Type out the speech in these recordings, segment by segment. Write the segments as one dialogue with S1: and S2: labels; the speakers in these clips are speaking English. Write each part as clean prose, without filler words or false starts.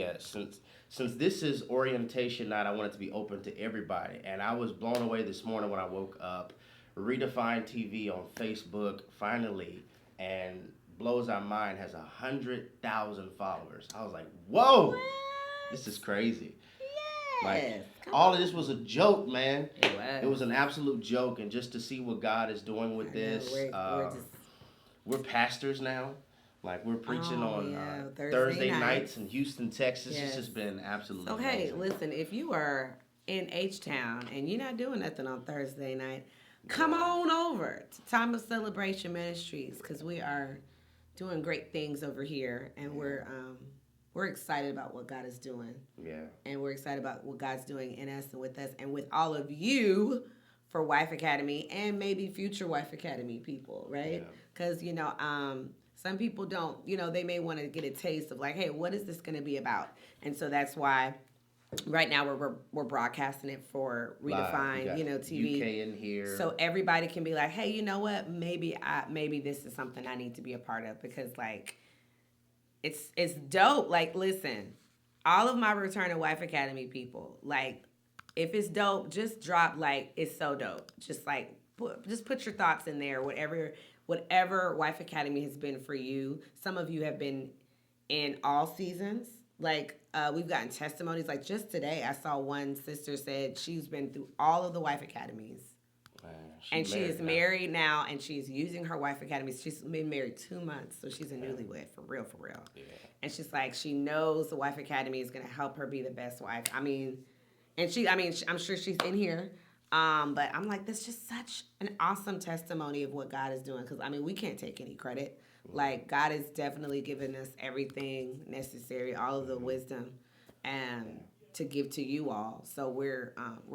S1: Yeah, since this is orientation night, I want it to be open to everybody. And I was blown away this morning when I woke up. Redefine TV on Facebook finally, and blows our mind, has 100,000 followers. I was like, whoa, this is crazy. Like
S2: Yes. Come
S1: all of this
S2: on.
S1: was a joke, man.
S2: It
S1: It
S2: was.
S1: was an absolute joke, and just to see what God is doing with
S2: I know.
S1: this,
S2: We're just.
S1: we're pastors now. Like we're preaching
S2: Oh
S1: on
S2: yeah, Thursday
S1: Thursday
S2: nights.
S1: nights in Houston, Texas. It's
S2: Yes.
S1: just been absolutely
S2: So hey,
S1: amazing.
S2: listen, if you are in H Town and you're not doing nothing on Thursday night, come
S1: Yeah,
S2: on over to Time of Celebration Ministries because we are doing great things over here, and
S1: yeah,
S2: we're excited about what God is doing,
S1: yeah,
S2: and we're excited about what God's doing in us and with us and with all of you for Wife Academy and maybe future Wife Academy people, right?
S1: yeah.
S2: Because some people don't, they may want to get a taste of like, hey, what is this going to be about? And so that's why right now we're broadcasting it for
S1: Live. We
S2: Redefine,
S1: got
S2: TV,
S1: UK in here.
S2: so everybody can be like, hey, you know what? Maybe this is something I need to be a part of because like it's dope. Like, listen, all of my Return to Wife Academy people, like, if it's dope, just drop like it's so dope. Just like just put your thoughts in there. Whatever Wife Academy has been for you. Some of you have been in all seasons. Like we've gotten testimonies. Like just today, I saw one sister said she's been through all of the Wife Academies
S1: Man, she
S2: and she is
S1: married now.
S2: married now and she's using her Wife Academy. She's been married 2 months, so she's a
S1: Yeah,
S2: newlywed for real, for real.
S1: yeah,
S2: And she's like, she knows the Wife Academy is gonna help her be the best wife. I mean, I'm sure she's in here. But I'm like, that's just such an awesome testimony of what God is doing. Because I mean, we can't take any credit. Like God has definitely given us everything necessary, all of the wisdom,
S1: yeah,
S2: and to give to you all. So we're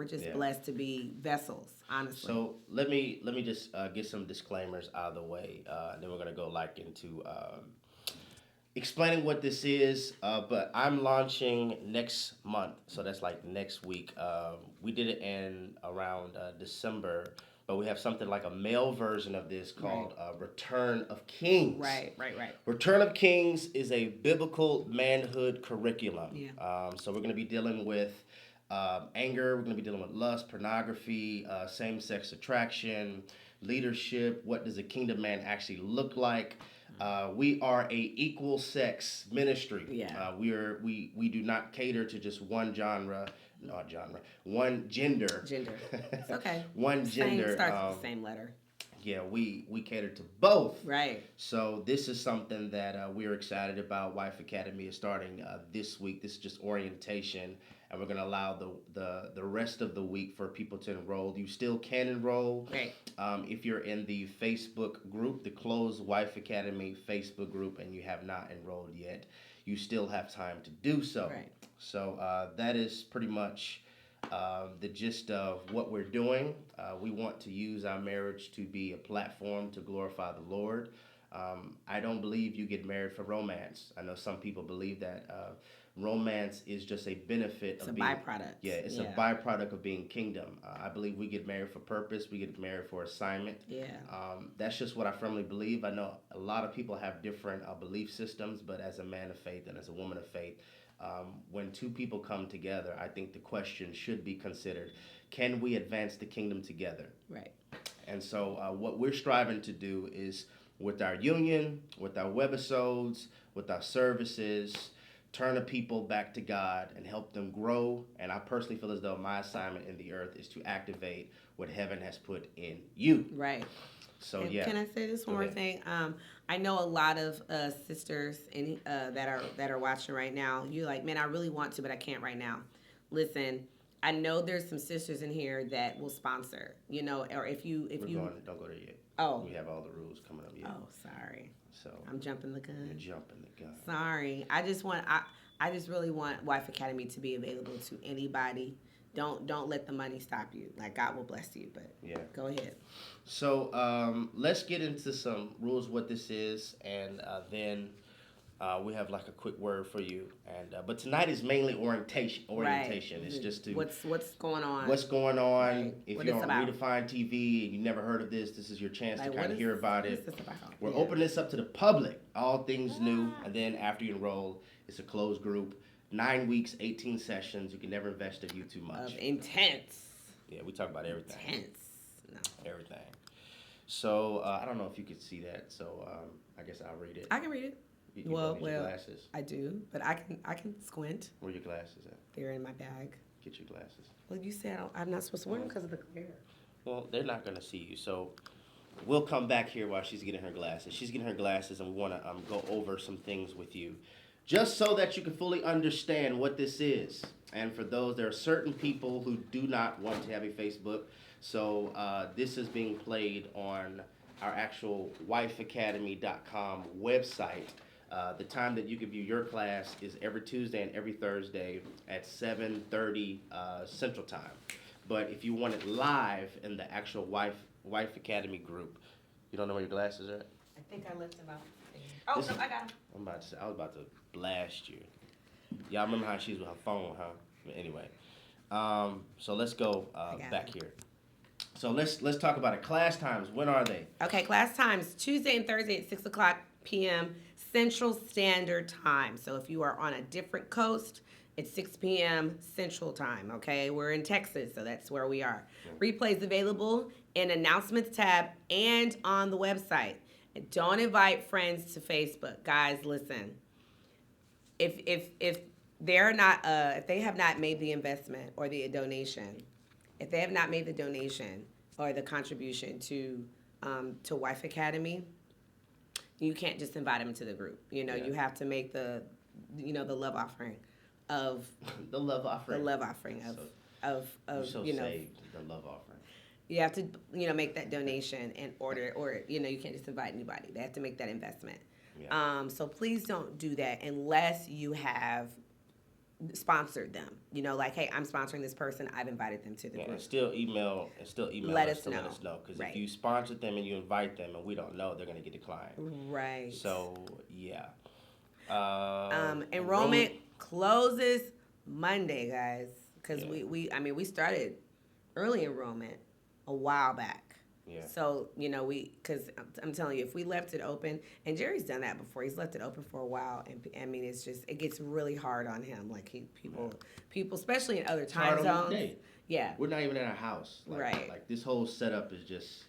S2: just
S1: yeah.
S2: blessed to be vessels, honestly.
S1: So let me just get some disclaimers out of the way, and then we're gonna go like into explaining what this is. But I'm launching next month, so that's like next week. We did it in around December, but we have something like a male version of this
S2: Right.
S1: called Return of Kings.
S2: Right. Right. Right.
S1: Return of Kings is a biblical manhood curriculum.
S2: Yeah.
S1: So we're going to be dealing with anger, we're going to be dealing with lust, pornography, same sex attraction, leadership. What does a kingdom man actually look like? We are a equal sex ministry.
S2: Yeah.
S1: We do not cater to just one genre, not genre, one gender,
S2: Gender. It's okay.
S1: one
S2: Same
S1: gender.
S2: starts with the same letter.
S1: Yeah, we cater to both.
S2: Right.
S1: So this is something that we're excited about. Wife Academy is starting this week. This is just orientation, and we're going to allow the rest of the week for people to enroll. You still can enroll
S2: Right.
S1: if you're in the Facebook group, the Closed Wife Academy Facebook group, and you have not enrolled yet. You still have time to do so.
S2: Right.
S1: So that is pretty much the gist of what we're doing. We want to use our marriage to be a platform to glorify the Lord. I don't believe you get married for romance. I know some people believe that romance is just a benefit
S2: It's
S1: of
S2: a
S1: being.
S2: byproduct.
S1: Yeah, it's a byproduct of being kingdom. I believe we get married for purpose. We get married for assignment.
S2: Yeah.
S1: That's just what I firmly believe. I know a lot of people have different belief systems, but as a man of faith and as a woman of faith, when two people come together, I think the question should be considered: can we advance the kingdom together?
S2: Right.
S1: And so, what we're striving to do is, with our union, with our webisodes, with our services, turn the people back to God and help them grow. And I personally feel as though my assignment in the earth is to activate what heaven has put in you.
S2: Right.
S1: So,
S2: And
S1: yeah,
S2: can I say this
S1: go
S2: one more
S1: ahead.
S2: thing? I know a lot of sisters that are watching right now. You're like, man, I really want to, but I can't right now. Listen, I know there's some sisters in here that will sponsor. Or if you
S1: Don't go there yet.
S2: oh
S1: We have all the rules coming up yet.
S2: oh sorry,
S1: So,
S2: I'm jumping the
S1: you're
S2: gun.
S1: jumping the gun.
S2: Sorry, I just really want Wife Academy to be available to anybody. Don't let the money stop you. Like God will bless you, but
S1: Yeah.
S2: go ahead.
S1: So let's get into some rules, what this is, and then we have like a quick word for you. And but tonight is mainly orientation.
S2: Right.
S1: Orientation. It's just to
S2: What's going on?
S1: what's going on.
S2: Right.
S1: If
S2: What
S1: you're
S2: it's
S1: on
S2: about.
S1: Redefine TV and you never heard of this is your chance to
S2: Like
S1: kind of hear about
S2: what is
S1: it.
S2: this about?
S1: We're
S2: Yeah.
S1: opening this up to the public, all things new, and then after you enroll, it's a closed group. 9 weeks, 18 sessions. You can never invest in you too much.
S2: Of intense.
S1: Yeah, we talk about everything.
S2: Intense. No.
S1: Everything. So I don't know if you could see that. So I guess I'll read it.
S2: I can read it.
S1: You
S2: Well,
S1: don't need your glasses.
S2: I do, but I can squint.
S1: Where are your glasses at?
S2: They're in my bag.
S1: Get your glasses.
S2: Well, you said I'm not supposed to wear them because of the glare.
S1: Well, they're not going to see you. So we'll come back here while she's getting her glasses. She's getting her glasses, and we want to go over some things with you, just so that you can fully understand what this is. And for those, there are certain people who do not want to have a Facebook. So this is being played on our actual wifeacademy.com website. The time that you can view your class is every Tuesday and every Thursday at 7:30 Central Time. But if you want it live in the actual Wife Academy group, you don't know where your glasses are at?
S2: I think I left them out. Oh, no, I got them.
S1: I was about to blast you. Y'all remember how she was with her phone, huh? But anyway, so let's go back here. So let's talk about it. Class times, when are they?
S2: Okay, class times Tuesday and Thursday at 6 o'clock p.m. Central Standard Time. So if you are on a different coast, it's 6 p.m. Central Time, okay? We're in Texas, so that's where we are. Yeah. Replays available in Announcements tab and on the website. And don't invite friends to Facebook. Guys, listen. If they're not if they have not made the investment or the donation, if they have not made the donation or the contribution to Wife Academy, you can't just invite them to the group. You know, you have to make the love offering of
S1: the love offering.
S2: The love offering of
S1: so saved, the love offering.
S2: You have to make that donation in order, or you can't just invite anybody. They have to make that investment. Yeah. So please don't do that unless you have sponsored them. Like, hey, I'm sponsoring this person. I've invited them to the group.
S1: And still email
S2: let us know.
S1: Because if you sponsor them and you invite them and we don't know, they're going to get declined.
S2: Right.
S1: So yeah.
S2: Enrollment closes Monday, guys, because we started early enrollment a while back.
S1: Yeah.
S2: So, because I'm telling you, if we left it open, and Jerry's done that before, he's left it open for a while, and it gets really hard on him. Like people, especially in other time zones. Yeah.
S1: We're not even in our house.
S2: Right.
S1: Like this whole setup is just,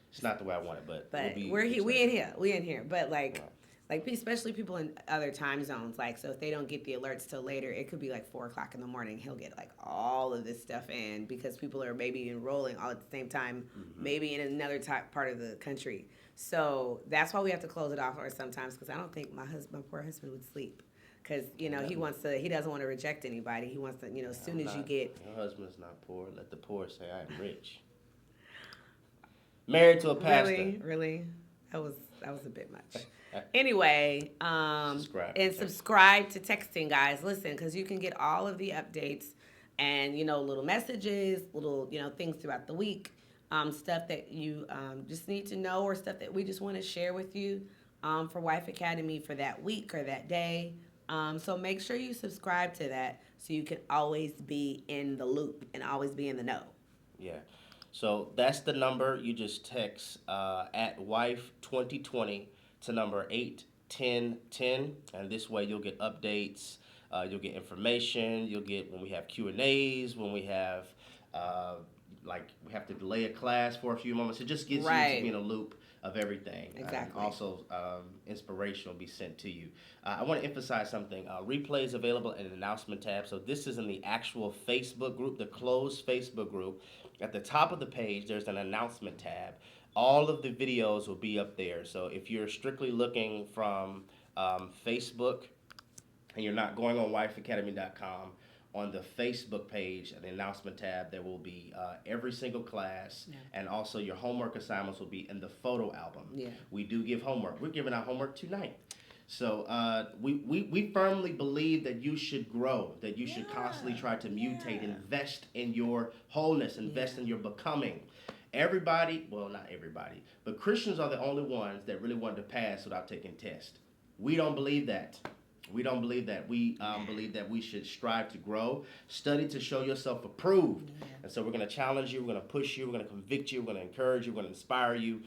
S1: it's not the way I want it, but
S2: we in here, but like especially people in other time zones. Like, so if they don't get the alerts till later, it could be like 4 o'clock in the morning. He'll get like all of this stuff in because people are maybe enrolling all at the same time, maybe in another part of the country. So that's why we have to close it off or sometimes, because I don't think my poor husband would sleep. Because, he doesn't want to reject anybody. He wants to, as soon as you get.
S1: Your husband's not poor. Let the poor say I am rich. Married to a pastor.
S2: Really? That was a bit much. Anyway, subscribe to texting, guys. Listen, because you can get all of the updates and, little messages, little, things throughout the week, stuff that you just need to know or stuff that we just want to share with you for Wife Academy for that week or that day. So make sure you subscribe to that so you can always be in the loop and always be in the know.
S1: Yeah. So that's the number. You just text at Wife 2020 to number 81010, and this way you'll get updates. You'll get information. You'll get when we have Q&As, when we have we have to delay a class for a few moments. It just gets you to be in a loop of everything.
S2: Exactly.
S1: Also, inspiration will be sent to you. I want to emphasize something. Replays available in the announcement tab. So this is in the actual Facebook group, the closed Facebook group. At the top of the page, there's an announcement tab. All of the videos will be up there. So if you're strictly looking from Facebook and you're not going on wifeacademy.com, on the Facebook page, the announcement tab, there will be every single class, and also your homework assignments will be in the photo album.
S2: Yeah.
S1: We do give homework. We're giving out homework tonight. So we firmly believe that you should grow, that you should constantly try to mutate, invest in your wholeness, invest in your becoming. Everybody, well, not everybody, but Christians are the only ones that really want to pass without taking tests. We don't believe that. We don't believe that. We believe that we should strive to grow, study to show yourself approved. Yeah. And so we're going to challenge you, we're going to push you, we're going to convict you, we're going to encourage you, we're going to inspire you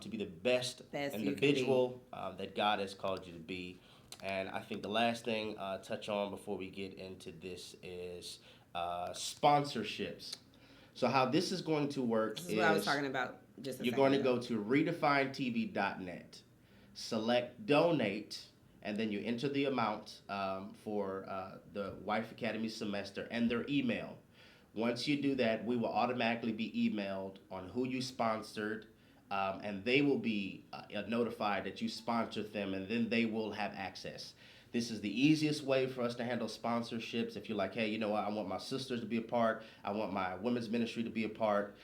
S1: to be the best individual that God has called you to be. And I think the last thing touch on before we get into this is sponsorships. So how this is going to work
S2: This is what I was
S1: is
S2: talking about just a
S1: you're going
S2: second
S1: to
S2: ago.
S1: go to redefinetv.net, select donate, and then you enter the amount for the Wife Academy semester and their email. Once you do that, we will automatically be emailed on who you sponsored, and they will be notified that you sponsored them, and then they will have access. This is the easiest way for us to handle sponsorships. If you're like, hey, you know what, I want my sisters to be a part, I want my women's ministry to be a part,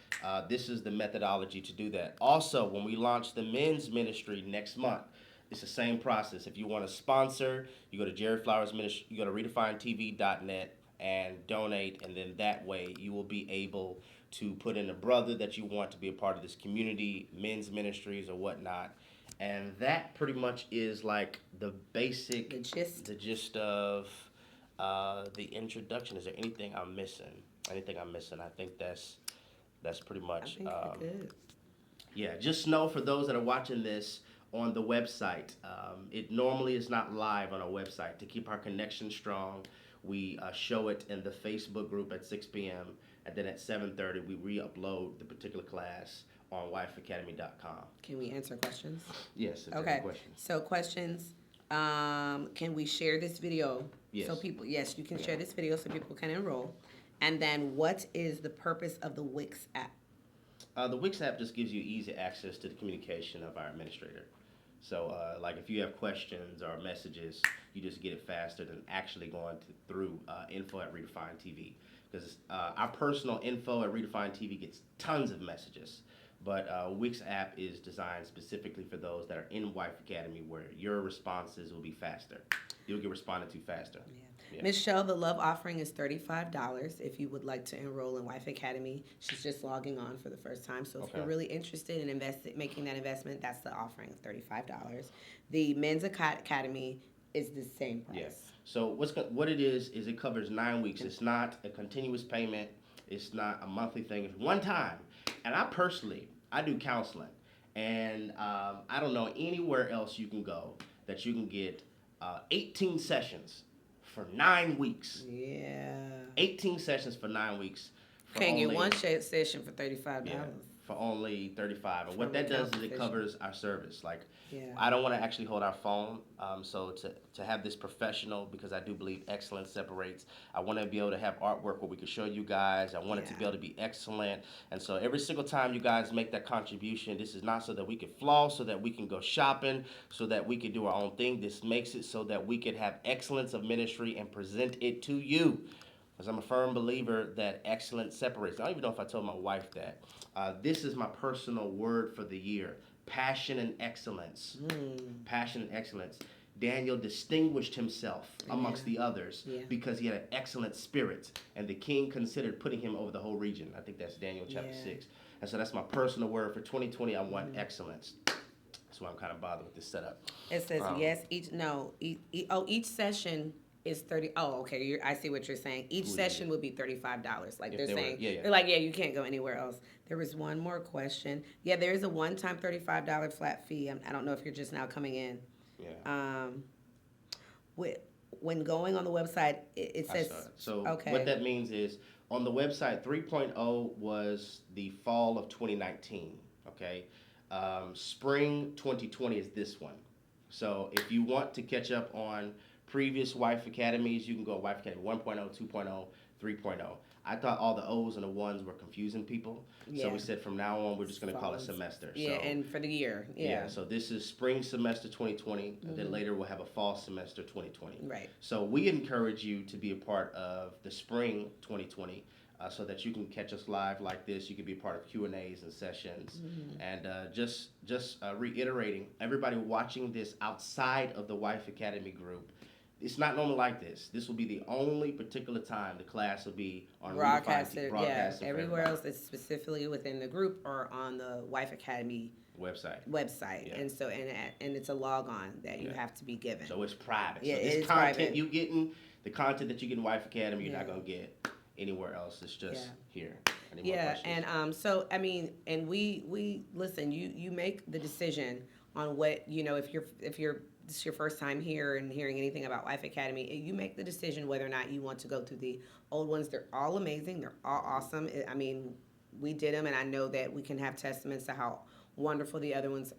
S1: this is the methodology to do that. Also, when we launch the men's ministry next month, it's the same process. If you want to sponsor, you go to Jerry Flowers Ministry, you go to redefinetv.net and donate, and then that way you will be able to put in a brother that you want to be a part of this community, men's ministries or whatnot. And that pretty much is like the basic,
S2: The gist.
S1: of the introduction. Is there anything I'm missing? Anything I'm missing? I think that's pretty
S2: I
S1: much.
S2: think you're good.
S1: Yeah, just know for those that are watching this on the website, it normally is not live on our website. To keep our connection strong, we show it in the Facebook group at 6 p.m. and then at 7:30 we re-upload the particular class on wifeacademy.com.
S2: Can we answer questions?
S1: Yes, if there are
S2: Okay.
S1: any questions.
S2: So questions. Can we share this video?
S1: Yes.
S2: So people, yes, you can share this video so people can enroll. And then, what is the purpose of the Wix app?
S1: The Wix app just gives you easy access to the communication of our administrator. So, like if you have questions or messages, you just get it faster than actually going through info at Redefine TV. Because our personal info at Redefine TV gets tons of messages. But Wix app is designed specifically for those that are in Wife Academy where your responses will be faster. You'll get responded to faster.
S2: Yeah. Michelle, the love offering is $35 if you would like to enroll in Wife Academy. She's just logging on for the first time. So if you're really interested in making that investment, that's the offering of $35. The Men's Academy is the same price.
S1: Yeah. So what it is it covers 9 weeks. It's not a continuous payment. It's not a monthly thing. It's one time. And I do counseling, and I don't know anywhere else you can go that you can get 18 sessions for 9 weeks.
S2: Yeah.
S1: 18 sessions for 9 weeks.
S2: Can't get one session for $35.
S1: Yeah, for only 35. And what that does is it covers our service. Like, I don't want to actually hold our phone. So to have this professional, because I do believe excellence separates. I want to be able to have artwork where we can show you guys. I want it to be able to be excellent. And so every single time you guys make that contribution, this is not so that we can floss, so that we can go shopping, so that we can do our own thing. This makes it so that we can have excellence of ministry and present it to you. Because I'm a firm believer that excellence separates. I don't even know if I told my wife that. This is my personal word for the year. Passion and excellence. Passion and excellence. Daniel distinguished himself amongst the others because he had an excellent spirit, and the king considered putting him over the whole region. I think that's Daniel chapter 6. And so that's my personal word for 2020. I want excellence. That's why I'm kind of bothered with this setup.
S2: It says each session is 30. Oh, okay. I see what you're saying. Each session would be $35. Like they're saying, they're like, you can't go anywhere else. There was one more question. Yeah, there is a one-time $35 flat fee. I don't know if you're just now coming in.
S1: Yeah.
S2: When going on the website, it says.
S1: So what that means is on the website, 3.0 was the fall of 2019. Okay. Spring 2020 is this one. So if you want to catch up on previous Wife Academies, you can go to Wife Academy 1.0, 2.0, 3.0. I thought all the O's and the 1's were confusing people. So we said from now on, we're just going to call it semester.
S2: Yeah, and for the year. Yeah.
S1: So this is spring semester 2020, and then later we'll have a fall semester 2020.
S2: Right.
S1: So we encourage you to be a part of the spring 2020 so that you can catch us live like this. You can be a part of Q&As and sessions. And just reiterating, everybody watching this outside of the Wife Academy group, it's not normally like this. This will be the only particular time the class will be on
S2: broadcasted. Everywhere else is specifically within the group or on the Wife Academy
S1: website.
S2: And so and it's a log on that you have to be given.
S1: So it's private.
S2: Yeah,
S1: so this content you getting, the content that you get in Wife Academy, you're not gonna get anywhere else. It's just here. Any more questions?
S2: And so I mean, and we listen. You make the decision on what if you're this is your first time here and hearing anything about Wife Academy, you make the decision whether or not you want to go through the old ones. They're all amazing. They're all awesome. I mean, we did them, and I know that we can have testaments to how wonderful the other ones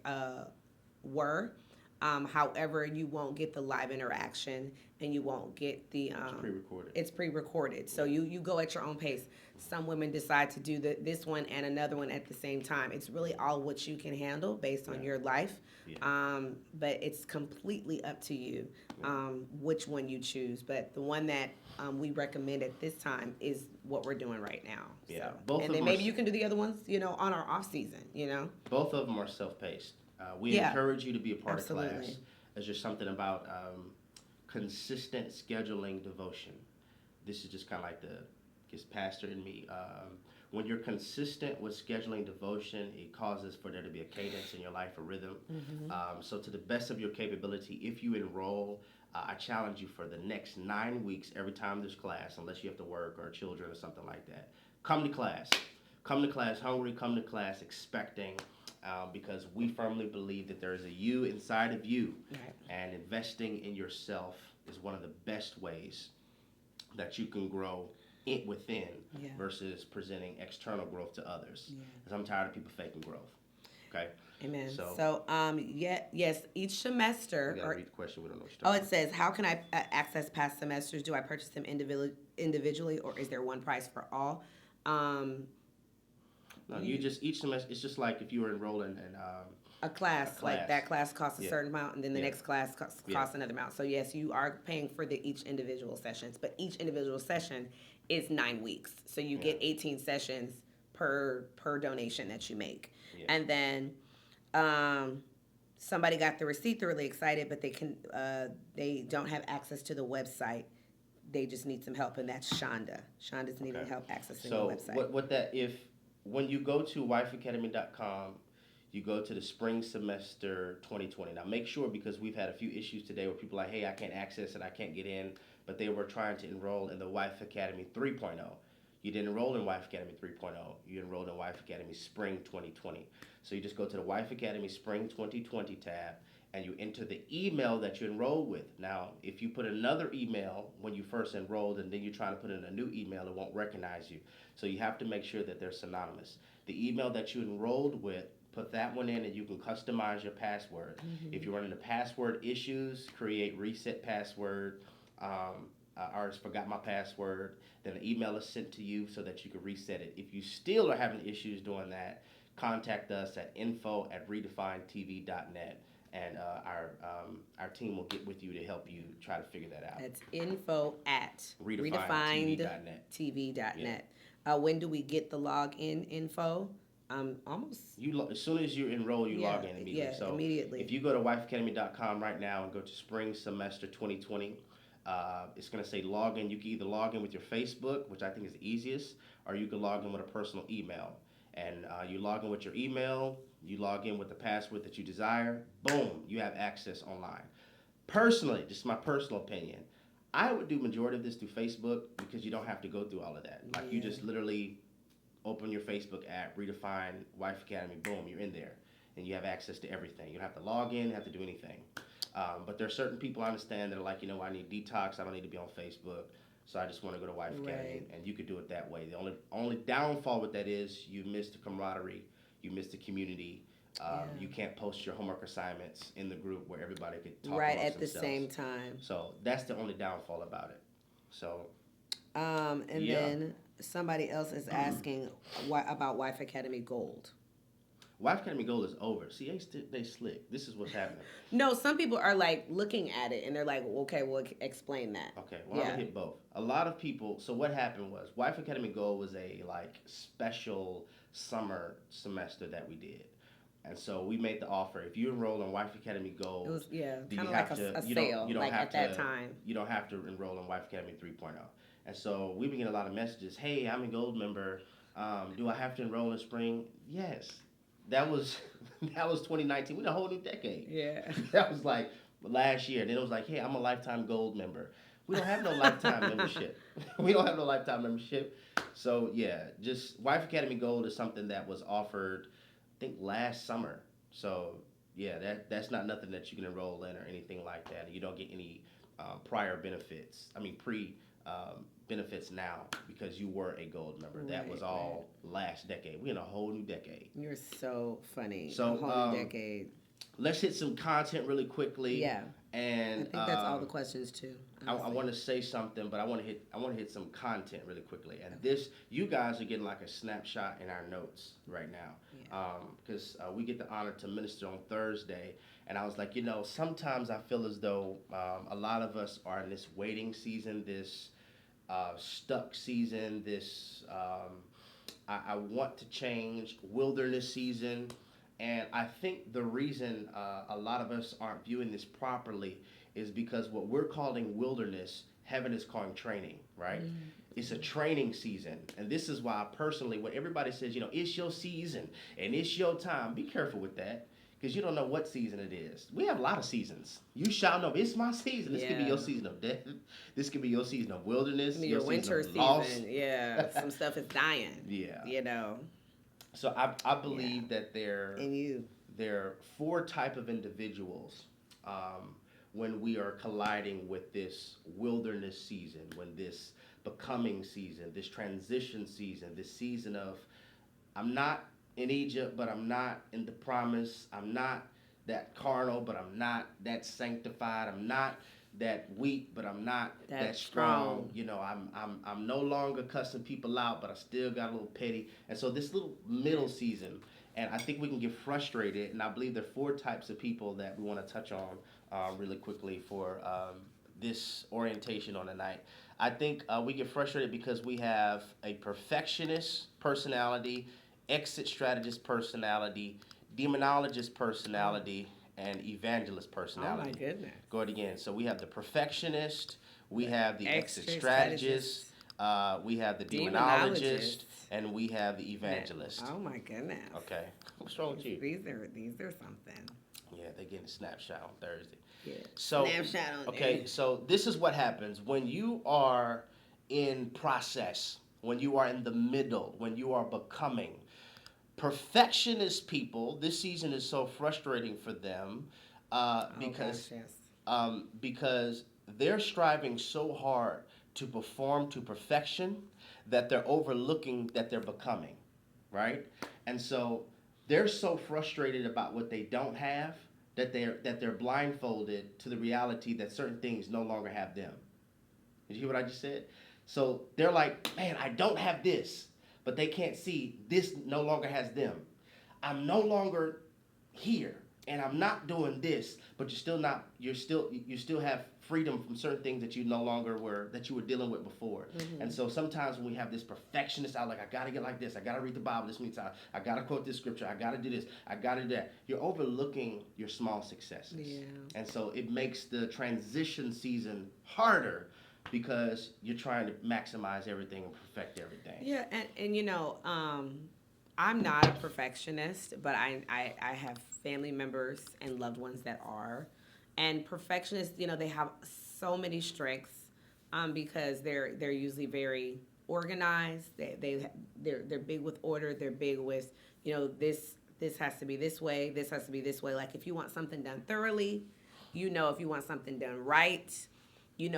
S2: were. However, you won't get the live interaction, and you won't get the.
S1: It's pre-recorded.
S2: It's pre-recorded, so you go at your own pace. Some women decide to do this one and another one at the same time. It's really all what you can handle based on your life, but it's completely up to you which one you choose. But the one that we recommend at this time is what we're doing right now.
S1: Yeah,
S2: So.
S1: both
S2: And
S1: of
S2: then
S1: them
S2: maybe
S1: are,
S2: you can do the other ones, on our off season.
S1: Both of them are self-paced. We encourage you to be a part of class. There's just something about consistent scheduling devotion. This is just kind of like the pastor in me. When you're consistent with scheduling devotion, it causes for there to be a cadence in your life, a rhythm. So to the best of your capability, if you enroll, I challenge you for the next 9 weeks, every time there's class, unless you have to work or children or something like that, come to class. Come to class hungry, come to class expecting, because we firmly believe that there is a you inside of you, and investing in yourself is one of the best ways that you can grow within versus presenting external growth to others. Because I'm tired of people faking growth. Okay.
S2: Amen. So yes, each semester.
S1: We gotta read the question. We don't know what you're
S2: it says, how can I access past semesters? Do I purchase them individually, or is there one price for all?
S1: No, you just each semester. It's just like if you were enrolling in
S2: a class. Like that class costs a certain amount, and then the next class costs another amount. So yes, you are paying for each individual sessions, but each individual session is 9 weeks. So you get 18 sessions per donation that you make, and then somebody got the receipt. They're really excited, but they don't have access to the website. They just need some help, and that's Shonda. Shonda's needing help accessing the website.
S1: So what that when you go to wifeacademy.com, you go to the spring semester 2020. Now make sure, because we've had a few issues today where people are like, hey, I can't access it, I can't get in, but they were trying to enroll in the Wife Academy 3.0. You didn't enroll in Wife Academy 3.0. You enrolled in Wife Academy Spring 2020. So you just go to the Wife Academy Spring 2020 tab, and you enter the email that you enrolled with. Now, if you put another email when you first enrolled and then you're trying to put in a new email, it won't recognize you. So you have to make sure that they're synonymous. The email that you enrolled with, put that one in, and you can customize your password. If you're running the password issues, create reset password, or forgot my password, then an email is sent to you so that you can reset it. If you still are having issues doing that, contact us at info@redefinetv.net. And our team will get with you to help you try to figure that out.
S2: That's info@redefinedtv.net. When do we get the login info? Almost.
S1: As soon as you enroll, you log in immediately.
S2: Yeah,
S1: so
S2: immediately.
S1: If you go to wifeacademy.com right now and go to spring semester 2020, it's going to say login. You can either log in with your Facebook, which I think is the easiest, or you can log in with a personal email. And you log in with your email, you log in with the password that you desire, boom, you have access online. Personally, just my personal opinion, I would do majority of this through Facebook, because you don't have to go through all of that. Like you just literally open your Facebook app, Redefine Wife Academy, boom, you're in there. And you have access to everything. You don't have to log in, you don't have to do anything. But there are certain people I understand that are like, I need detox, I don't need to be on Facebook. So I just want to go to Wife Academy, and you could do it that way. The only downfall with that is you miss the camaraderie, you miss the community. You can't post your homework assignments in the group where everybody could talk
S2: at
S1: themselves.
S2: the same time.
S1: So that's the only downfall about it. So.
S2: Then somebody else is asking about Wife Academy Gold.
S1: Wife Academy Gold is over. See, they slick. This is what's happening.
S2: No, some people are like looking at it and they're like, okay, well, explain that.
S1: Okay, well, I'm gonna hit both. A lot of people. So what happened was Wife Academy Gold was a special summer semester that we did, and so we made the offer. If you enroll in Wife Academy Gold,
S2: it was kind of like a sale. You don't have at that time.
S1: You don't have to enroll in Wife Academy 3.0. And so we've been getting a lot of messages. Hey, I'm a Gold member. Do I have to enroll in spring? Yes. That was 2019. We had a whole new decade.
S2: Yeah.
S1: That was like last year. And then it was like, hey, I'm a lifetime Gold member. We don't have no lifetime membership. We don't have no lifetime membership. So yeah, just Wife Academy Gold is something that was offered, I think, last summer. So Yeah, that's not nothing that you can enroll in or anything like that. You don't get any prior benefits. I mean, pre benefits now because you were a gold member. That was
S2: Right, right.
S1: all last decade. We're in a whole new decade.
S2: You're so funny. A
S1: So
S2: whole new decade.
S1: let's hit some content really quickly.
S2: Yeah. I
S1: And
S2: think that's all the questions too.
S1: I
S2: Honestly.
S1: want to say something, but I want to hit some content really quickly. And this, you guys are getting like a snapshot in our notes right now,
S2: Yeah.
S1: because we get the honor to minister on Thursday. And I was like, sometimes I feel as though a lot of us are in this waiting season, this stuck season, this I want to change wilderness season. And I think the reason a lot of us aren't viewing this properly is because what we're calling wilderness, heaven is calling training, right?
S2: Mm.
S1: It's a training season. And this is why I personally, when everybody says, it's your season and it's your time, be careful with that because you don't know what season it is. We have a lot of seasons. You shall know it's my season. This could be
S2: Yeah.
S1: your season of death. This could be your season of wilderness,
S2: I mean,
S1: your
S2: your winter
S1: season of loss.
S2: season, yeah, some stuff is dying.
S1: Yeah.
S2: You know,
S1: So I believe that
S2: and you.
S1: there are four type of individuals when we are colliding with this wilderness season, when this becoming season, this transition season, this season of I'm not in Egypt, but I'm not in the promise. I'm not that carnal, but I'm not that sanctified. I'm not that weak, but I'm not that strong. I'm no longer cussing people out, but I still got a little petty. And so this little middle season, and I think we can get frustrated. And I believe there are four types of people that we want to touch on really quickly for this orientation on the night. I think we get frustrated because we have a perfectionist personality, exit strategist personality, demonologist personality, and evangelist
S2: Oh my
S1: personality.
S2: goodness.
S1: Go ahead again. So we have the perfectionist, we have the exit
S2: Extra
S1: strategist, we have the demonologist, and we have the evangelist.
S2: Oh my goodness.
S1: Okay. What's wrong with you?
S2: These are something.
S1: Yeah, they're getting a snapshot on Thursday.
S2: Yeah.
S1: So
S2: Snapshot on
S1: okay,
S2: there.
S1: so this is what happens when you are in process, when you are in the middle, when you are becoming. Perfectionist people, this season is so frustrating for them because
S2: Gosh, yes.
S1: because they're striving so hard to perform to perfection that they're overlooking that they're becoming, right? And so they're so frustrated about what they don't have that they're blindfolded to the reality that certain things no longer have them. Did you hear what I just said? So they're like, man, I don't have this, but they can't see this no longer has them. I'm no longer here, and I'm not doing this, but you still have freedom from certain things that you no longer that you were dealing with before.
S2: Mm-hmm.
S1: And so sometimes when we have this perfectionist out, like I gotta get like this, I gotta read the Bible this many times, I gotta quote this scripture, I gotta do this, I gotta do that. You're overlooking your small successes.
S2: Yeah.
S1: And so it makes the transition season harder because you're trying to maximize everything and perfect everything.
S2: Yeah, and I'm not a perfectionist, but I have family members and loved ones that are. And perfectionists, they have so many strengths because they're usually very organized. They're big with order. They're big with this has to be this way. This has to be this way. Like if you want something done thoroughly, if you want something done right, you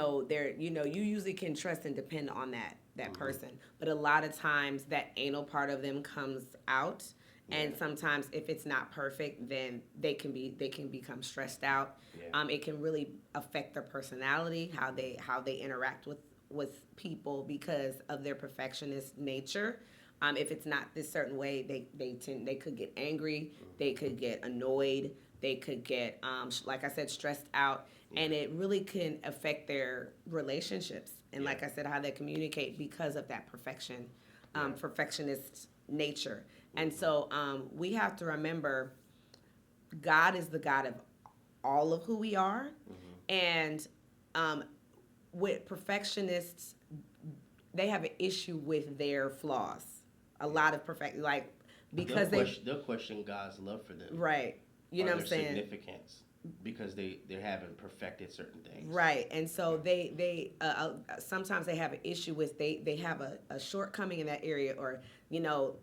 S2: usually can trust and depend on that person. But a lot of times that anal part of them comes out. And sometimes if it's not perfect, then they can become stressed out.
S1: Yeah.
S2: It can really affect their personality, how they interact with people because of their perfectionist nature. If it's not this certain way, they could get angry, they could get annoyed, they could get like I said, stressed out, and it really can affect their relationships. And like I said, how they communicate because of that perfectionist nature. And so we have to remember God is the God of all of who we are. And with perfectionists, they have an issue with their flaws. A lot of because
S1: they'll question God's love for them.
S2: right. You know what I'm saying?
S1: Significance. because they haven't perfected certain things.
S2: Right, and so sometimes they have an issue with they have a shortcoming in that area, or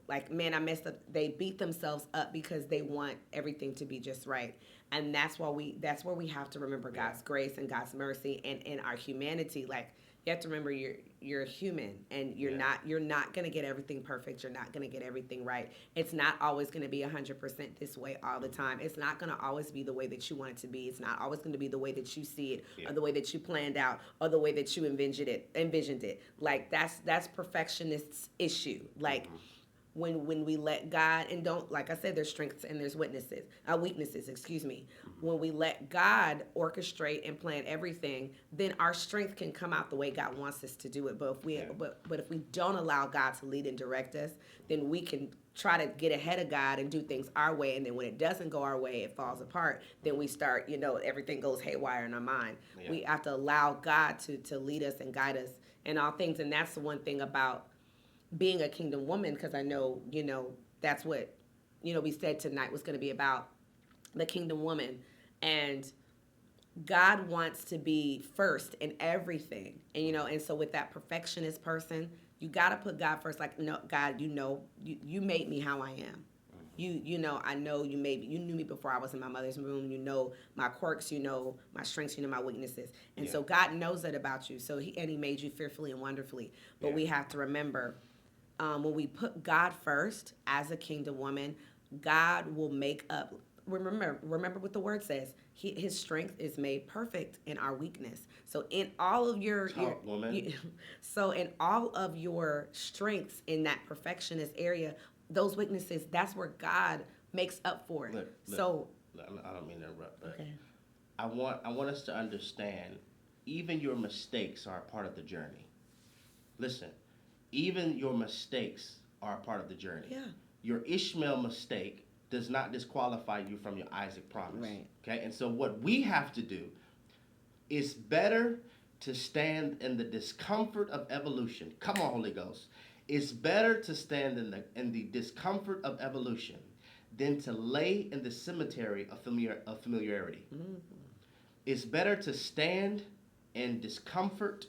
S2: like, man, I messed up. They beat themselves up because they want everything to be just right, and that's where we have to remember
S1: Yeah.
S2: God's grace and God's mercy and in our humanity. Like, you have to remember you're human, and
S1: Yeah.
S2: you're not gonna get everything perfect. You're not gonna get everything right. It's not always gonna be 100% this way all the time. It's not gonna always be the way that you want it to be. It's not always gonna be the way that you see it,
S1: Yeah.
S2: or the way that you planned out, or the way that you envisioned it. Like, that's perfectionist's issue. Like, when we let God, and don't, like I said, there's strengths and there's weaknesses, excuse me. When we let God orchestrate and plan everything, then our strength can come out the way God wants us to do it. But if we don't allow God to lead and direct us, then we can try to get ahead of God and do things our way, and then when it doesn't go our way, it falls apart. Then we start, everything goes haywire in our mind.
S1: Yeah.
S2: We have to allow God to lead us and guide us in all things, and that's the one thing about being a kingdom woman, because I know, that's what, we said tonight was going to be about, the kingdom woman. And God wants to be first in everything. And so with that perfectionist person, you got to put God first. Like, no, God, you made me how I am. I know you knew me before I was in my mother's womb. You know my quirks, my strengths, my weaknesses. And
S1: Yeah.
S2: so God knows that about you. So he made you fearfully and wonderfully. But
S1: Yeah.
S2: we have to remember, when we put God first as a kingdom woman, God will make up. Remember what the word says. His strength is made perfect in our weakness. So in all of
S1: Talk, woman.
S2: so in all of your strengths in that perfectionist area, those weaknesses, that's where God makes up for it.
S1: Look,
S2: So
S1: I don't mean to interrupt, but
S2: okay.
S1: I want us to understand, even your mistakes are a part of the journey. Listen, even your mistakes are a part of the journey.
S2: Yeah.
S1: Your Ishmael mistake does not disqualify you from your Isaac promise.
S2: Right.
S1: Okay? And so what we have to do is better to stand in the discomfort of evolution. Come on, Holy Ghost. It's better to stand in the discomfort of evolution than to lay in the cemetery of familiarity.
S2: Mm-hmm.
S1: It's better to stand in discomfort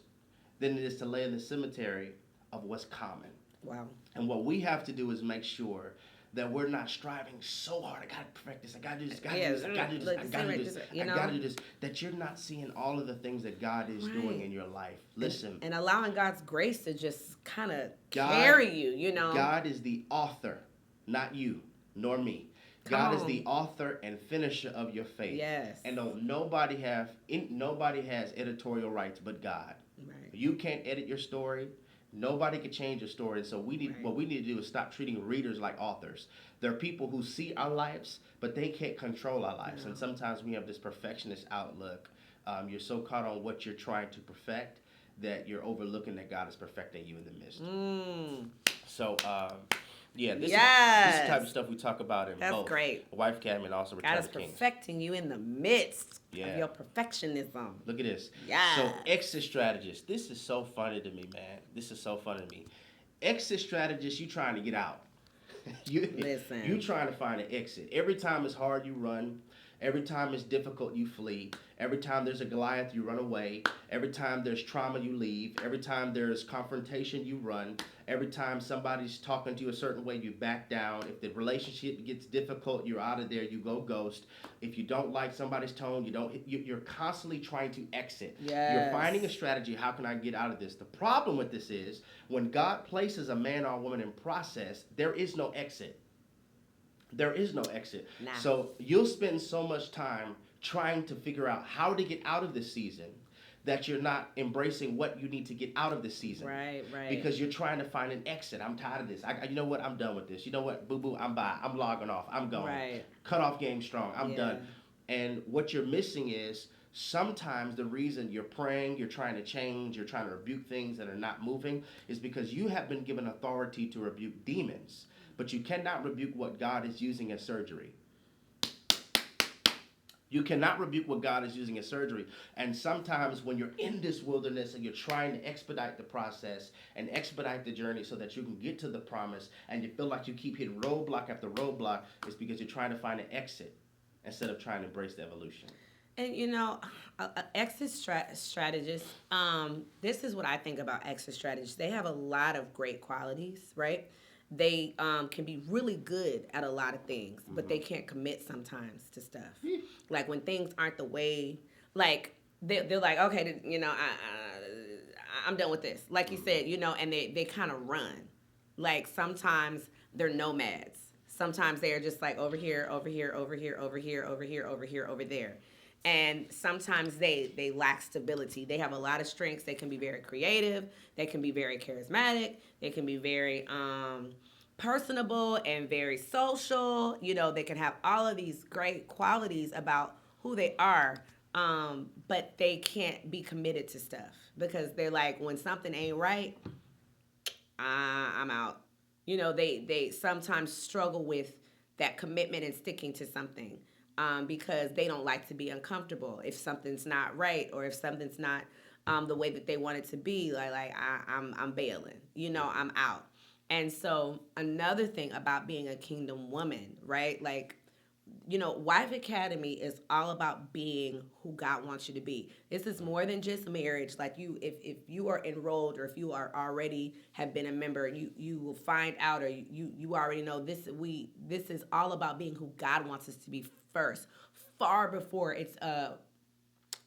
S1: than it is to lay in the cemetery of what's common.
S2: Wow.
S1: And what we have to do is make sure that we're not striving so hard. I gotta perfect this. I gotta do this. I gotta do this. I gotta do this. I gotta do this. I gotta do this. That you're not seeing all of the things that God is doing in your life. Listen.
S2: And allowing God's grace to just kind of carry you.
S1: God is the author, not you, nor me. God is the author and finisher of your faith.
S2: Yes.
S1: And nobody has editorial rights but God.
S2: Right.
S1: You can't edit your story. Nobody can change your story. So what we need to do is stop treating readers like authors. There are people who see our lives, but they can't control our lives. And sometimes we have this perfectionist outlook. You're so caught on what you're trying to perfect that you're overlooking that God is perfecting you in the midst. So, this is the type of stuff we talk about in both.
S2: That's great.
S1: Wife Academy and also Return
S2: God is
S1: of the King.
S2: perfecting you in the midst of your perfectionism.
S1: Look at this.
S2: Yeah.
S1: So exit strategist. This is so funny to me, man. This is so funny to me. Exit strategist, you trying to get out.
S2: Listen.
S1: You trying to find an exit. Every time it's hard, you run. Every time it's difficult, you flee. Every time there's a Goliath, you run away. Every time there's trauma, you leave. Every time there's confrontation, you run. Every time somebody's talking to you a certain way, you back down. If the relationship gets difficult, you're out of there, you go ghost. If you don't like somebody's tone, you're constantly trying to exit.
S2: Yes.
S1: You're finding a strategy, how can I get out of this? The problem with this is, when God places a man or a woman in process, there is no exit. There is no exit.
S2: Nah.
S1: So you'll spend so much time trying to figure out how to get out of this season that you're not embracing what you need to get out of this season.
S2: Right.
S1: Because you're trying to find an exit. I'm tired of this. You know what? I'm done with this. You know what? Boo-boo, I'm by. I'm logging off. I'm going.
S2: Right.
S1: Cut off game strong. I'm done. And what you're missing is, sometimes the reason you're praying, you're trying to change, you're trying to rebuke things that are not moving, is because you have been given authority to rebuke demons. But you cannot rebuke what God is using as surgery. You cannot rebuke what God is using as surgery. And sometimes when you're in this wilderness and you're trying to expedite the process and expedite the journey so that you can get to the promise, and you feel like you keep hitting roadblock after roadblock, it's because you're trying to find an exit. instead of trying to embrace the evolution.
S2: And exit strategists. This is what I think about exit strategists. They have a lot of great qualities, right? They can be really good at a lot of things, but they can't commit sometimes to stuff. Like when things aren't the way, like they're like, okay, I'm done with this. Like you said, and they kind of run. Like sometimes they're nomads. Sometimes they are just like over here, over here, over here, over here, over here, over here, over there. And sometimes they lack stability. They have a lot of strengths. They can be very creative. They can be very charismatic. They can be very personable and very social. They can have all of these great qualities about who they are, but they can't be committed to stuff because they're like, when something ain't right, I'm out. They sometimes struggle with that commitment and sticking to something, because they don't like to be uncomfortable if something's not right or if something's not the way that they want it to be. I'm bailing. I'm out. And so another thing about being a kingdom woman, right? Like, Wife Academy is all about being who God wants you to be. This is more than just marriage. Like if you are enrolled or if you are already have been a member, you will find out, or you already know this. This is all about being who God wants us to be first, far before it's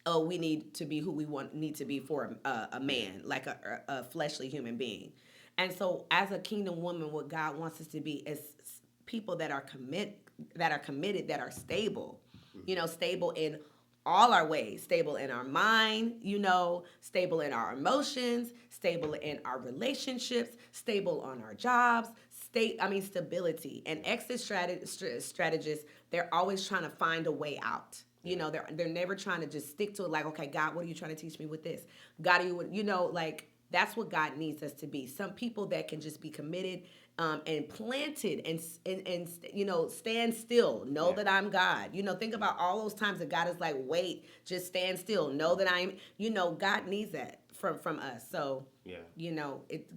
S2: oh, we need to be who we need to be for a man, like a fleshly human being. And so, as a kingdom woman, what God wants us to be is people that are committed, that are stable. Stable in all our ways, stable in our mind, stable in our emotions, stable in our relationships, stable on our jobs, stability. And exit strategists, they're always trying to find a way out. They're never trying to just stick to it. Like, okay, God, what are you trying to teach me with this? God, like that's what God needs us to be. Some people that can just be committed, and planted, and stand still. Know that I'm God. Think about all those times that God is like, wait, just stand still. Know that I'm. God needs that from us. So
S1: Yeah.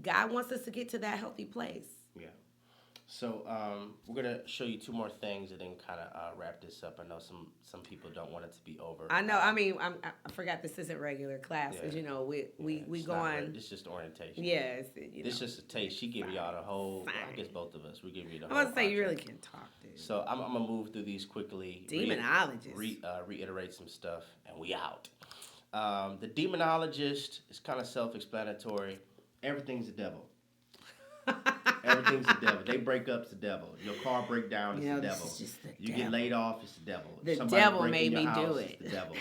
S2: God wants us to get to that healthy place.
S1: Yeah. So we're gonna show you two more things and then kind of wrap this up. I know some people don't want it to be over.
S2: I know. I forgot this isn't regular classes.
S1: Yeah.
S2: We go on.
S1: It's just orientation.
S2: Yes.
S1: This just a taste. She gave y'all the whole. I guess both of us. We give you the
S2: I
S1: whole.
S2: was about to say, you really can talk, dude.
S1: So I'm gonna move through these quickly.
S2: Demonologist.
S1: Reiterate some stuff, and we out. The demonologist is kind of self-explanatory. Everything's the devil. Everything's the devil. They break up, it's the devil. Your car break down, it's the devil. You get laid off, it's the devil.
S2: The
S1: Somebody
S2: devil
S1: break
S2: made
S1: in your
S2: me
S1: house,
S2: do it.
S1: It's the devil.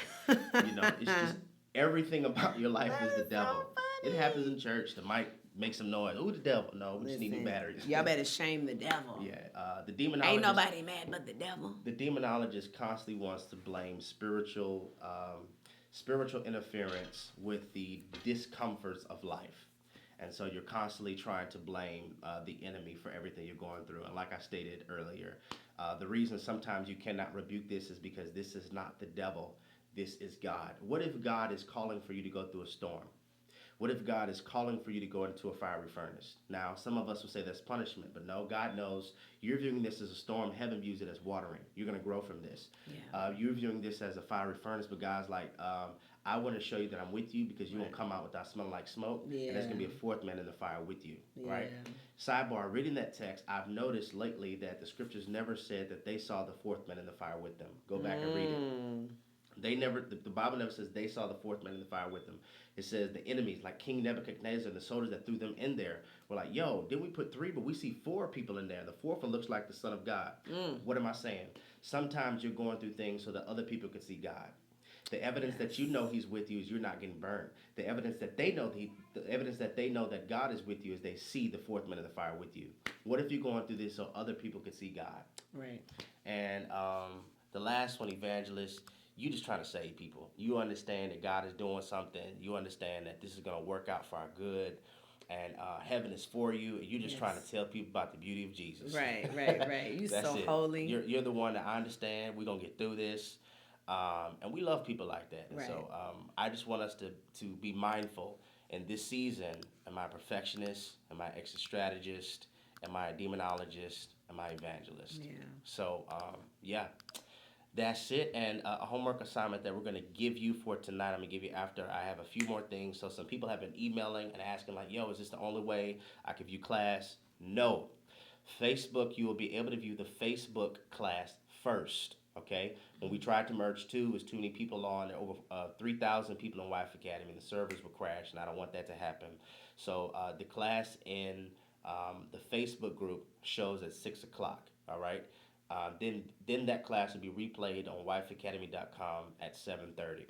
S1: It's just everything about your life is the devil.
S2: So
S1: it happens in church. The mic makes some noise. Ooh, the devil. No, we just need new batteries.
S2: Y'all better shame the devil.
S1: Yeah. The demonologist.
S2: Ain't nobody mad but the devil.
S1: The demonologist constantly wants to blame spiritual interference with the discomforts of life. And so you're constantly trying to blame the enemy for everything you're going through. And like I stated earlier, the reason sometimes you cannot rebuke this is because this is not the devil. This is God. What if God is calling for you to go through a storm? What if God is calling for you to go into a fiery furnace? Now, some of us will say that's punishment, but no, God knows you're viewing this as a storm. Heaven views it as watering. You're going to grow from this.
S2: Yeah.
S1: You're viewing this as a fiery furnace, but God's like, I want to show you that I'm with you because you won't come out without smelling like smoke.
S2: Yeah.
S1: And there's going to be a fourth man in the fire with you,
S2: Yeah.
S1: right? Sidebar, reading that text, I've noticed lately that the scriptures never said that they saw the fourth man in the fire with them. Go back and read it. They never. The Bible never says they saw the fourth man in the fire with them. It says the enemies, like King Nebuchadnezzar and the soldiers that threw them in there, were like, "Yo, didn't we put three? But we see four people in there. The fourth one looks like the Son of God." What am I saying? Sometimes you're going through things so that other people can see God. The evidence that you know He's with you is you're not getting burned. The evidence that they know that God is with you is they see the fourth man in the fire with you. What if you're going through this so other people can see God?
S2: Right.
S1: And the last one, evangelist. You just trying to save people. You understand that God is doing something. You understand that this is going to work out for our good, and heaven is for you. And you're just trying to tell people about the beauty of Jesus.
S2: Right. You so
S1: it.
S2: holy.
S1: You're the one that I understand. We're going to get through this. And we love people like that. And so I just want us to be mindful in this season. Am I a perfectionist? Am I exit strategist? Am I a demonologist? Am I evangelist?
S2: Yeah.
S1: So, yeah. That's it. And a homework assignment that we're going to give you for tonight, I'm going to give you after I have a few more things. So some people have been emailing and asking like, yo, is this the only way I can view class? No. Facebook, you will be able to view the Facebook class first. Okay. When we tried to merge two, it was too many people on. There were over 3,000 people in Wi-Fi Academy. The servers would crash, and I don't want that to happen. So the class in the Facebook group shows at 6 o'clock. All right. Then that class will be replayed on wifeacademy.com at 7:30.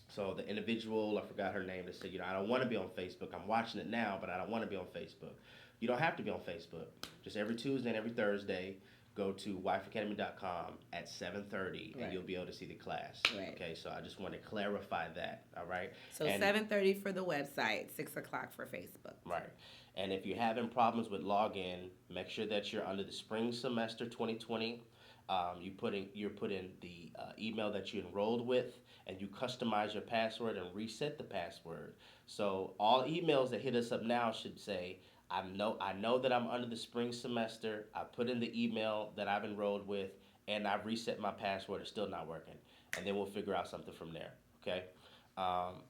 S1: So the individual, I forgot her name, that said, I don't want to be on Facebook. I'm watching it now, but I don't want to be on Facebook. You don't have to be on Facebook. Just every Tuesday and every Thursday, go to wifeacademy.com at 7:30, and
S2: Right.
S1: you'll be able to see the class.
S2: Right.
S1: Okay, so I just want to clarify that. All right.
S2: So
S1: And
S2: 7:30 for the website, 6 o'clock for Facebook.
S1: right. And if you're having problems with login, make sure that you're under the spring semester 2020. You're putting the email that you enrolled with, and you customize your password and reset the password. So all emails that hit us up now should say, I know that I'm under the spring semester. I put in the email that I've enrolled with, and I've reset my password. It's still not working, and then we'll figure out something from there. Okay.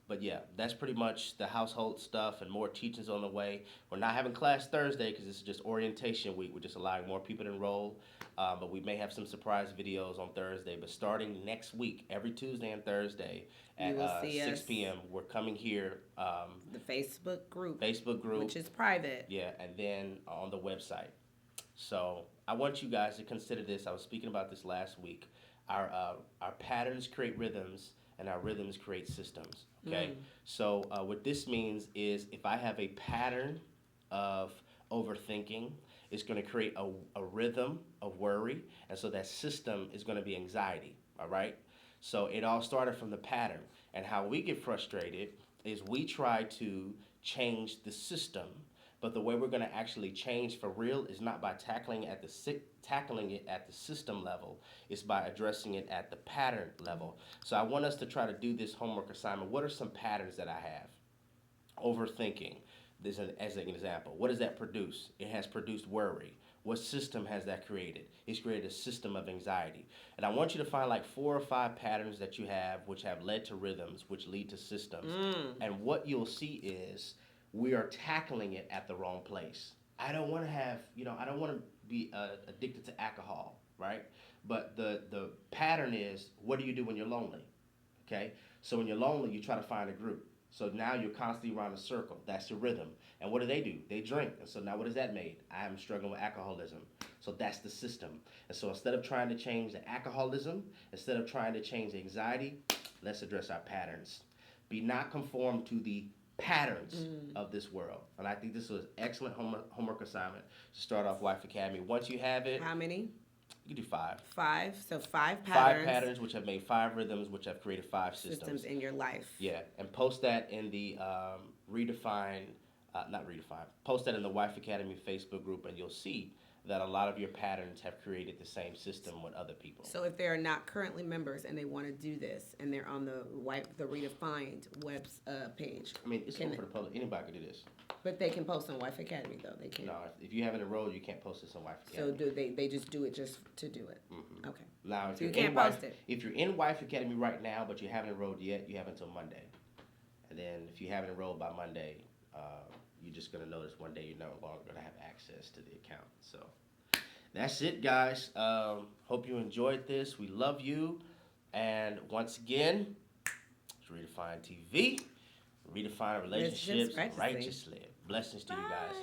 S1: But yeah, that's pretty much the household stuff, and more teachings on the way. We're not having class Thursday because this is just orientation week. We're just allowing more people to enroll, but we may have some surprise videos on Thursday. But starting next week, every Tuesday and Thursday
S2: You
S1: at
S2: will see
S1: 6
S2: us.
S1: p.m., we're coming here.
S2: The Facebook group,
S1: Facebook group,
S2: which is private.
S1: yeah, and then on the website. So I want you guys to consider this. I was speaking about this last week. Our patterns create rhythms, and our rhythms create systems. Okay. So what this means is if I have a pattern of overthinking, it's going to create a rhythm of worry, and so that system is going to be anxiety. All right. So it all started from the pattern, and how we get frustrated is we try to change the system, but the way we're going to actually change for real is not by tackling it at the system level. It's by addressing it at the pattern level. So I want us to try to do this homework assignment. What are some patterns that I have? Overthinking. As an example, what does that produce? It has produced worry. What system has that created? It's created a system of anxiety. And I want you to find like 4 or 5 patterns that you have which have led to rhythms, which lead to systems. And what you'll see is we are tackling it at the wrong place. I don't want to have, I don't want to be addicted to alcohol, right? But the pattern is, what do you do when you're lonely? Okay? So when you're lonely, you try to find a group. So now you're constantly around a circle. That's your rhythm. And what do? They drink. And so now what has that made? I am struggling with alcoholism. So that's the system. And so instead of trying to change the alcoholism, instead of trying to change the anxiety, let's address our patterns. Be not conformed to the patterns of this world. And I think this was excellent homework assignment to start off Wife Academy. Once you have it,
S2: How many?
S1: you can do 5.
S2: 5. So 5
S1: 5
S2: patterns.
S1: patterns which have made 5 rhythms, which have created 5 systems.
S2: In your life.
S1: Yeah, and post that in the post that in the Wife Academy Facebook group, and you'll see that a lot of your patterns have created the same system with other people.
S2: So if they're not currently members and they want to do this, and they're on the Redefined page,
S1: I mean, it's open for the public. Anybody can do this.
S2: but they can post on Wife Academy though. They can.
S1: No, if you haven't enrolled, you can't post this on Wife Academy.
S2: So do they just do it just to do it?
S1: Mm-hmm.
S2: Okay.
S1: Now, if
S2: So you
S1: you're
S2: can't
S1: in Wife,
S2: post it.
S1: if you're in Wife Academy right now, but you haven't enrolled yet, you have until Monday. And then if you haven't enrolled by Monday, you're just gonna notice one day you're no longer gonna have access to the account. So that's it, guys. Hope you enjoyed this. We love you. And once again, it's Redefine TV. Redefine relationships
S2: Righteously.
S1: righteously. Blessings to you guys.